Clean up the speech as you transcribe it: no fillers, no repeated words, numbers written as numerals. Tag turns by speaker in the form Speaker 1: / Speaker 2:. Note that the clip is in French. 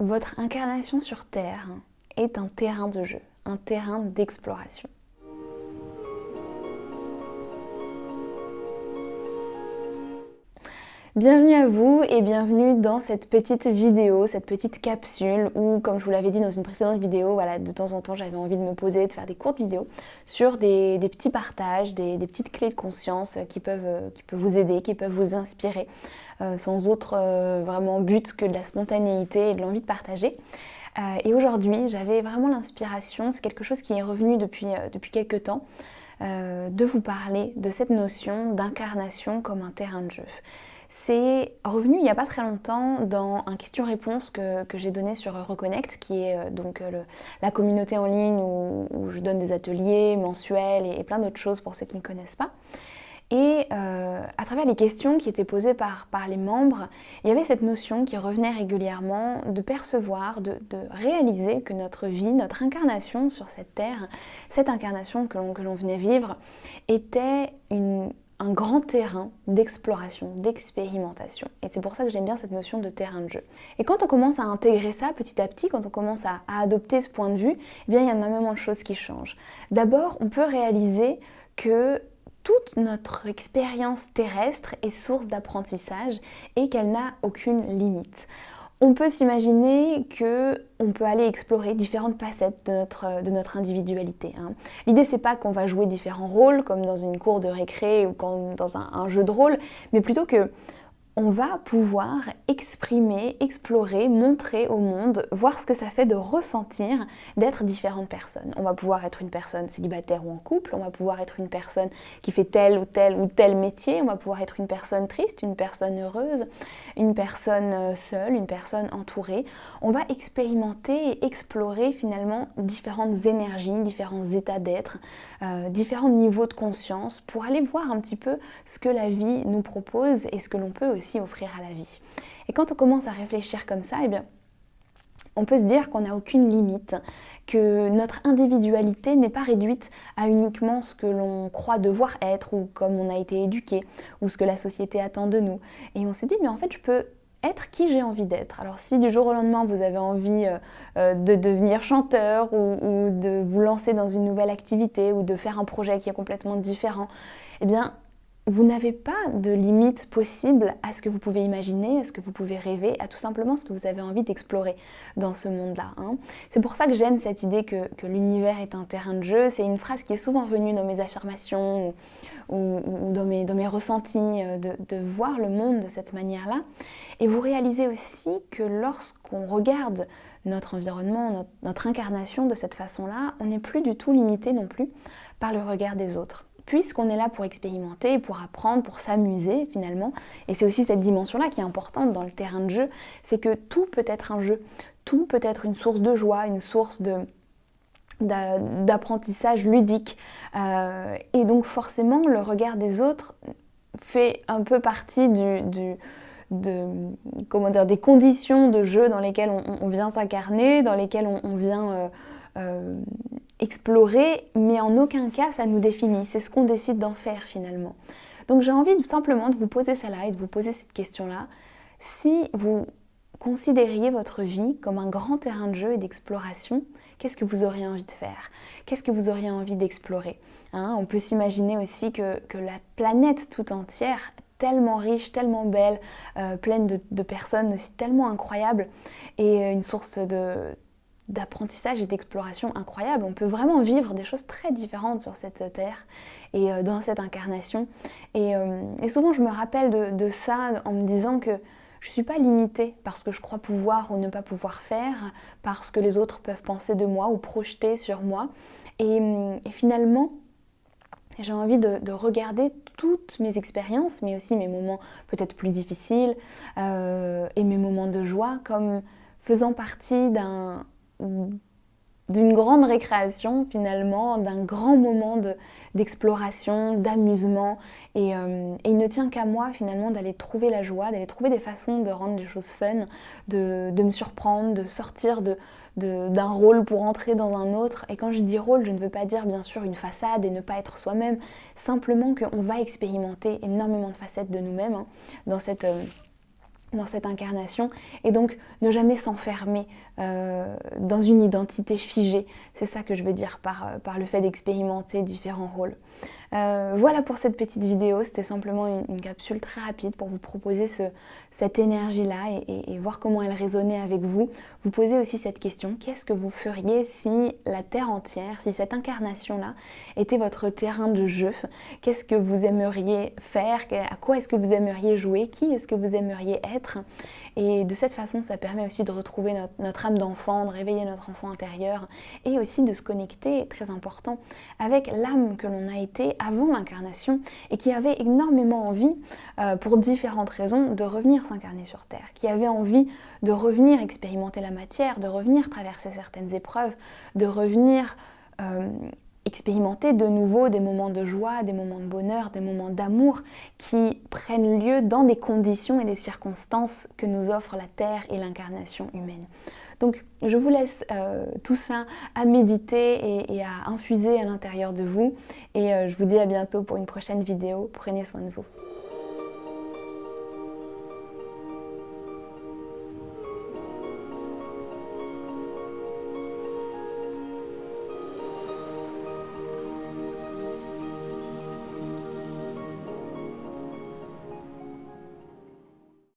Speaker 1: Votre incarnation sur Terre est un terrain de jeu, un terrain d'exploration. Bienvenue à vous et bienvenue dans cette petite vidéo, cette petite capsule où, comme je vous l'avais dit dans une précédente vidéo, voilà, de temps en temps j'avais envie de me poser, de faire des courtes vidéos sur des petits partages, des petites clés de conscience qui peuvent vous aider, qui peuvent vous inspirer, sans autre vraiment but que de la spontanéité et de l'envie de partager. Et aujourd'hui j'avais vraiment l'inspiration, c'est quelque chose qui est revenu depuis quelques temps, de vous parler de cette notion d'incarnation comme un terrain de jeu. C'est revenu il n'y a pas très longtemps dans un question-réponse que j'ai donné sur Reconnect, qui est la communauté en ligne où je donne des ateliers mensuels et plein d'autres choses pour ceux qui ne connaissent pas. Et à travers les questions qui étaient posées par les membres, il y avait cette notion qui revenait régulièrement de percevoir, de réaliser que notre vie, notre incarnation sur cette terre, cette incarnation que l'on venait vivre, était un grand terrain d'exploration, d'expérimentation. Et c'est pour ça que j'aime bien cette notion de terrain de jeu. Et quand on commence à intégrer ça petit à petit, quand on commence à adopter ce point de vue, eh bien il y a énormément de choses qui changent. D'abord, on peut réaliser que toute notre expérience terrestre est source d'apprentissage et qu'elle n'a aucune limite. On peut s'imaginer qu'on peut aller explorer différentes facettes de notre individualité. L'idée, c'est pas qu'on va jouer différents rôles comme dans une cour de récré ou dans un jeu de rôle, mais plutôt que on va pouvoir exprimer, explorer, montrer au monde, voir ce que ça fait de ressentir, d'être différentes personnes. On va pouvoir être une personne célibataire ou en couple, on va pouvoir être une personne qui fait tel ou tel métier, on va pouvoir être une personne triste, une personne heureuse, une personne seule, une personne entourée. On va expérimenter et explorer finalement différentes énergies, différents états d'être, différents niveaux de conscience pour aller voir un petit peu ce que la vie nous propose et ce que l'on peut aussi offrir à la vie. Et quand on commence à réfléchir comme ça, eh bien, on peut se dire qu'on n'a aucune limite, que notre individualité n'est pas réduite à uniquement ce que l'on croit devoir être ou comme on a été éduqué ou ce que la société attend de nous. Et on s'est dit, mais en fait, je peux être qui j'ai envie d'être. Alors si du jour au lendemain vous avez envie de devenir chanteur ou de vous lancer dans une nouvelle activité ou de faire un projet qui est complètement différent, eh bien vous n'avez pas de limite possible à ce que vous pouvez imaginer, à ce que vous pouvez rêver, à tout simplement ce que vous avez envie d'explorer dans ce monde-là. C'est pour ça que j'aime cette idée que l'univers est un terrain de jeu. C'est une phrase qui est souvent venue dans mes affirmations ou dans mes ressentis, de voir le monde de cette manière-là. Et vous réalisez aussi que lorsqu'on regarde notre environnement, notre incarnation de cette façon-là, on n'est plus du tout limité non plus par le regard des autres. Puisqu'on est là pour expérimenter, pour apprendre, pour s'amuser finalement. Et c'est aussi cette dimension-là qui est importante dans le terrain de jeu, c'est que tout peut être un jeu, tout peut être une source de joie, une source d'apprentissage ludique. Et donc forcément, le regard des autres fait un peu partie des conditions de jeu dans lesquelles on vient s'incarner, dans lesquelles on vient explorer, mais en aucun cas ça nous définit, c'est ce qu'on décide d'en faire finalement. Donc j'ai envie simplement de vous poser ça là et de vous poser cette question-là. Si vous considériez votre vie comme un grand terrain de jeu et d'exploration, qu'est-ce que vous auriez envie de faire? Qu'est-ce que vous auriez envie d'explorer? On peut s'imaginer aussi que la planète tout entière, tellement riche, tellement belle, pleine de personnes aussi tellement incroyables, et une source d'apprentissage et d'exploration incroyable. On peut vraiment vivre des choses très différentes sur cette terre et dans cette incarnation. Et souvent je me rappelle de ça en me disant que je ne suis pas limitée par ce que je crois pouvoir ou ne pas pouvoir faire, par ce que les autres peuvent penser de moi ou projeter sur moi. Et finalement, j'ai envie de regarder toutes mes expériences, mais aussi mes moments peut-être plus difficiles et mes moments de joie comme faisant partie d'une grande récréation finalement, d'un grand moment d'exploration, d'amusement. Et il ne tient qu'à moi finalement d'aller trouver la joie, d'aller trouver des façons de rendre les choses fun, de me surprendre, de sortir d'un rôle pour entrer dans un autre. Et quand je dis rôle, je ne veux pas dire bien sûr une façade et ne pas être soi-même, simplement qu'on va expérimenter énormément de facettes de nous-mêmes dans dans cette incarnation et donc ne jamais s'enfermer dans une identité figée. C'est ça que je veux dire par le fait d'expérimenter différents rôles. Voilà pour cette petite vidéo, c'était simplement une capsule très rapide pour vous proposer cette énergie-là et voir comment elle résonnait avec vous. Vous posez aussi cette question, qu'est-ce que vous feriez si la Terre entière, si cette incarnation-là était votre terrain de jeu? Qu'est-ce que vous aimeriez faire? À quoi est-ce que vous aimeriez jouer? Qui est-ce que vous aimeriez être? Et de cette façon, ça permet aussi de retrouver notre âme d'enfant, de réveiller notre enfant intérieur et aussi de se connecter, très important, avec l'âme que l'on a été avant l'incarnation et qui avait énormément envie, pour différentes raisons, de revenir s'incarner sur Terre, qui avait envie de revenir expérimenter la matière, de revenir traverser certaines épreuves, de revenir expérimenter de nouveau des moments de joie, des moments de bonheur, des moments d'amour qui prennent lieu dans des conditions et des circonstances que nous offre la Terre et l'incarnation humaine. Donc je vous laisse tout ça à méditer et à infuser à l'intérieur de vous et je vous dis à bientôt pour une prochaine vidéo. Prenez soin de vous.